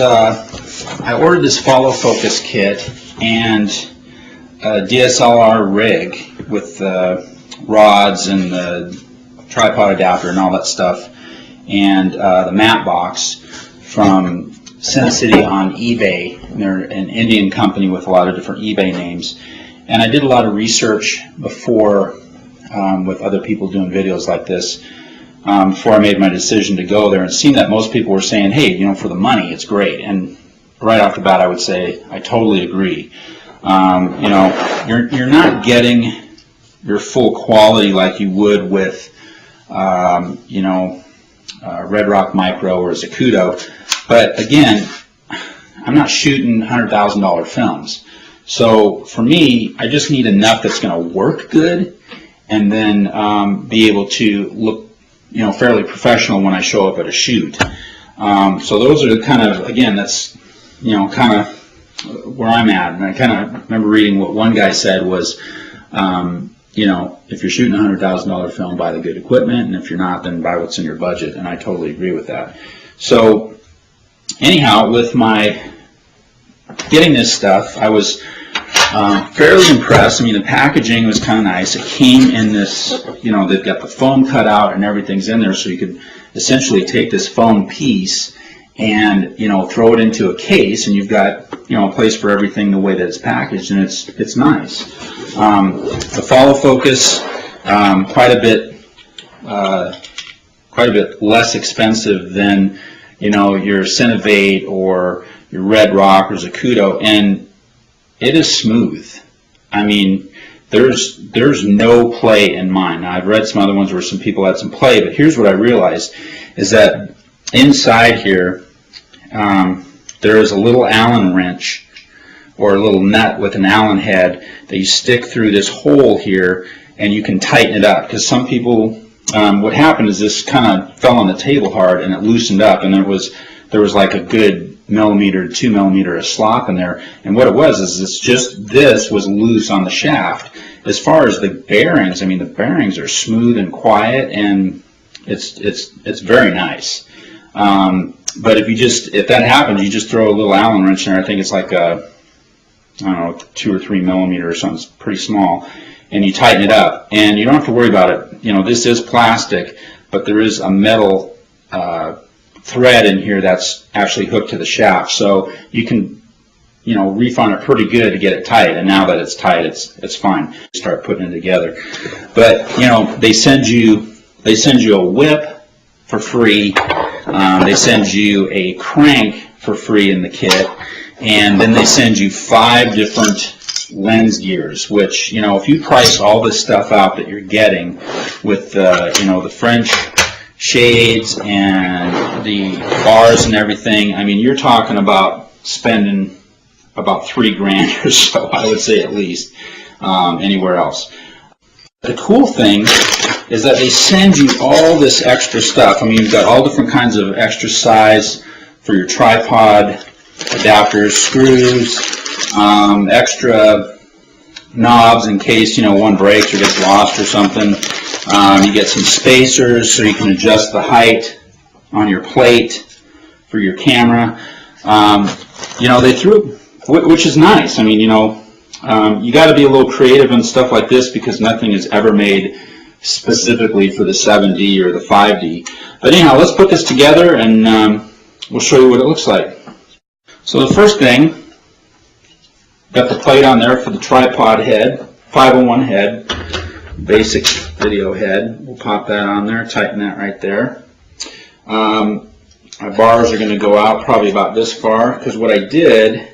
I ordered this follow focus kit and a DSLR rig with rods and the tripod adapter and all that stuff, and the mat box from Sin City on eBay. They're an Indian company with a lot of different eBay names, and I did a lot of research before with other people doing videos like this before I made my decision to go there, and seen that most people were saying, hey, you know, for the money it's great. And right off the bat I would say I totally agree. You know, you're not getting your full quality like you would with you know, Red Rock Micro or Zacuto, but again, I'm not shooting $100,000 films. So for me, I just need enough that's going to work good, and then be able to look, you know, fairly professional when I show up at a shoot. So those are the kind of, again, that's, you know, kind of where I'm at. And I kind of remember reading what one guy said was, you know, if you're shooting a $100,000 film, buy the good equipment, and if you're not, then buy what's in your budget. And I totally agree with that. So anyhow, with my getting this stuff, I was fairly impressed. I mean, the packaging was kind of nice. It came in this, you know, they've got the foam cut out and everything's in there, so you could essentially take this foam piece and, you know, throw it into a case, and you've got, you know, a place for everything the way that it's packaged, and it's nice. The follow focus, quite a bit less expensive than, you know, your Cinevate or your Red Rock or Zacuto, and it is smooth. I mean, there's no play in mine. Now, I've read some other ones where some people had some play, but here's what I realized is that inside here there is a little Allen wrench or a little nut with an Allen head that you stick through this hole here, and you can tighten it up. Because some people, what happened is this kind of fell on the table hard and it loosened up, and there was like a good millimeter, 2 millimeter of slop in there. And what it was is it's just this was loose on the shaft. As far as the bearings, I mean, the bearings are smooth and quiet, and it's very nice. But if that happens, you just throw a little Allen wrench in there. I think it's like a, I don't know, 2 or 3 millimeter or something. It's pretty small, and you tighten it up, and you don't have to worry about it. You know, this is plastic, but there is a metal thread in here that's actually hooked to the shaft, so you can, you know, reef on it pretty good to get it tight. And now that it's tight, it's fine. Start putting it together. But you know, they send you a whip for free. They send you a crank for free in the kit, and then they send you 5 different lens gears, which, you know, if you price all this stuff out that you're getting with you know, the French shades and the bars and everything, I mean, you're talking about spending about $3 grand or so, I would say, at least, anywhere else. The cool thing is that they send you all this extra stuff. I mean, you've got all different kinds of extra size for your tripod adapters, screws, extra knobs in case, you know, one breaks or gets lost or something. You get some spacers so you can adjust the height on your plate for your camera. You know, they threw, which is nice. I mean, you know, you got to be a little creative and stuff like this, because nothing is ever made specifically for the 7D or the 5D. But anyhow, let's put this together, and we'll show you what it looks like. So the first thing, got the plate on there for the tripod head, 501 head, basic video head. We'll pop that on there, tighten that right there. My bars are going to go out probably about this far, because what I did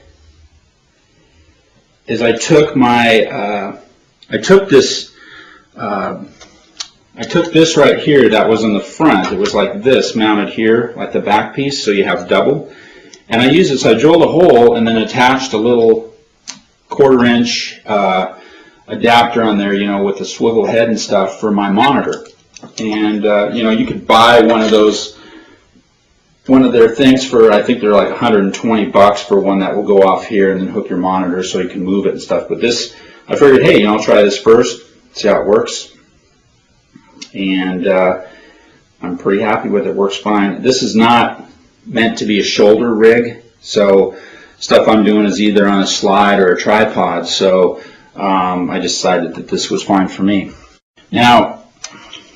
is I took my, I took this right here that was in the front. It was like this, mounted here, like the back piece, so you have double. And I used it, so I drilled a hole and then attached a little 1/4 inch adapter on there, you know, with the swivel head and stuff for my monitor. And, you know, you could buy one of those, one of their things for, I think they're like 120 bucks for one that will go off here and then hook your monitor so you can move it and stuff. But this, I figured, hey, you know, I'll try this first, see how it works. And I'm pretty happy with it. Works fine. This is not meant to be a shoulder rig. So stuff I'm doing is either on a slide or a tripod, so I decided that this was fine for me. Now,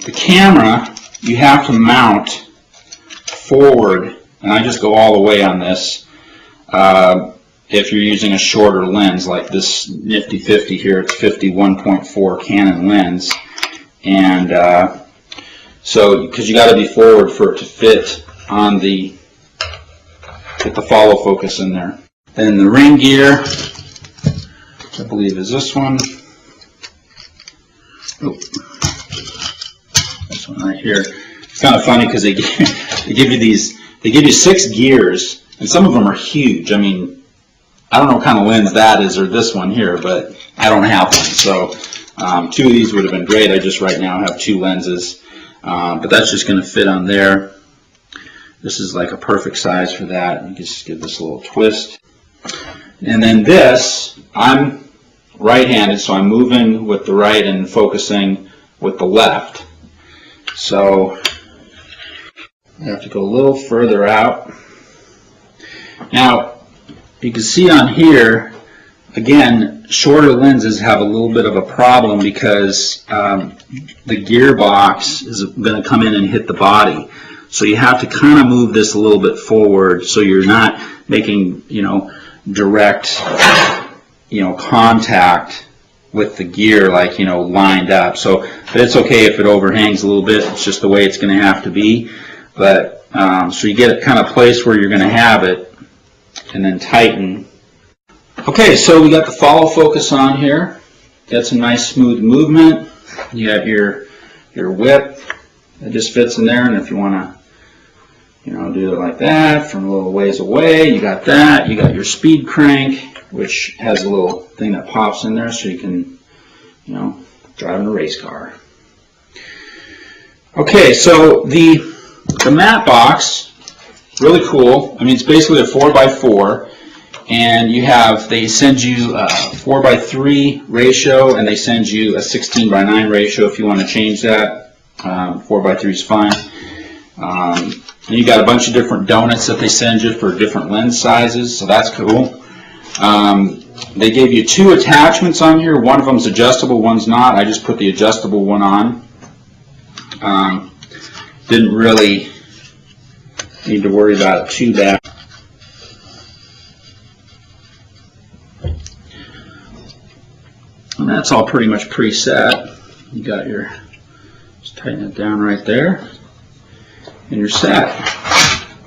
the camera, you have to mount forward, and I just go all the way on this. If you're using a shorter lens like this nifty 50 here, it's 51.4 Canon lens, and so because you got to be forward for it to fit on the, get the follow focus in there. Then the ring gear, I believe is this one. Oh, this one right here. It's kind of funny because they give you these. They give you 6 gears, and some of them are huge. I mean, I don't know what kind of lens that is, or this one here, but I don't have one. So 2 of these would have been great. I just right now have 2 lenses, but that's just going to fit on there. This is like a perfect size for that. You can just give this a little twist. And then this, I'm right-handed, so I'm moving with the right and focusing with the left. So I have to go a little further out. Now, you can see on here, again, shorter lenses have a little bit of a problem because the gearbox is going to come in and hit the body. So you have to kind of move this a little bit forward so you're not making, direct, contact with the gear, like, lined up. So, but it's okay if it overhangs a little bit. It's just the way it's going to have to be. But so you get it kind of placed where you're going to have it, and then tighten. Okay, so we got the follow focus on here. Got some nice smooth movement. You got your whip that just fits in there, and if you want to do it like that from a little ways away, you got that. You got your speed crank, which has a little thing that pops in there so you can, drive in a race car. Okay, so the matte box, really cool. I mean, it's basically a 4x4, and they send you a 4x3 ratio, and they send you a 16:9 ratio if you want to change that. 4x3 is fine. And you got a bunch of different donuts that they send you for different lens sizes, so that's cool. They gave you 2 attachments on here. One of them's adjustable, one's not. I just put the adjustable one on. Didn't really need to worry about it too bad. And that's all pretty much preset. You got your, just tighten it down right there, and you're set.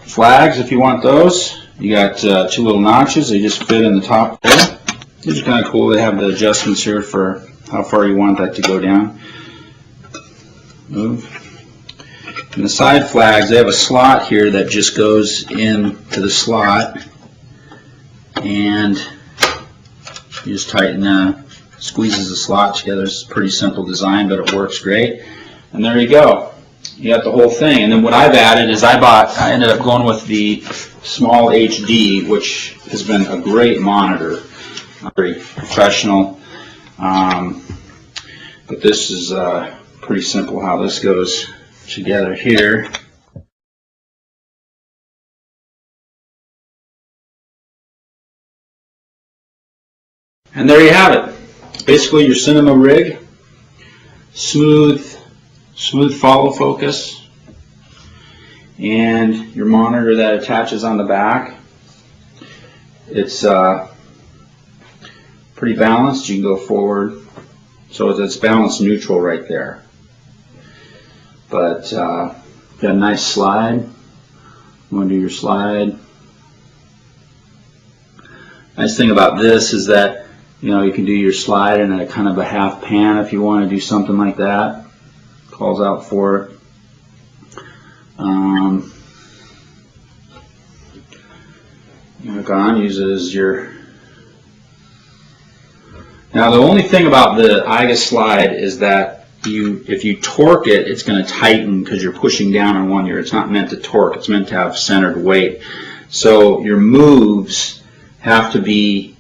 Flags, if you want those. You got 2 little notches. They just fit in the top there. These are kind of cool. They have the adjustments here for how far you want that to go down. Move. And the side flags, they have a slot here that just goes into the slot, and you just tighten, squeezes the slot together. It's a pretty simple design, but it works great. And there you go. You got the whole thing. And then what I've added is I ended up going with the small HD, which has been a great monitor, very professional. But this is pretty simple how this goes together here. And there you have it. Basically your cinema rig, smooth follow focus, and your monitor that attaches on the back. It's pretty balanced. You can go forward, so it's balanced neutral right there. But got a nice slide. You want to do your slide. Nice thing about this is that you can do your slide in a kind of a half pan if you want to do something like that. Calls out for it. Gone uses your. Now the only thing about the IGA slide is that if you torque it, it's going to tighten because you're pushing down on one ear. It's not meant to torque. It's meant to have centered weight. So your moves have to be,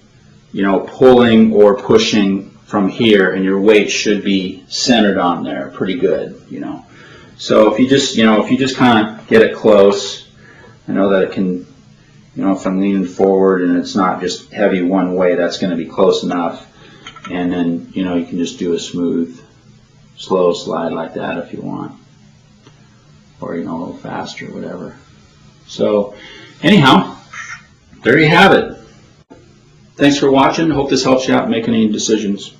pulling or pushing from here, and your weight should be centered on there pretty good, So if you just kind of get it close, I know that it can You know, if I'm leaning forward and it's not just heavy one way, that's going to be close enough. And then, you know, you can just do a smooth, slow slide like that if you want. Or, you know, a little faster, whatever. So, anyhow, there you have it. Thanks for watching. Hope this helps you out in making any decisions.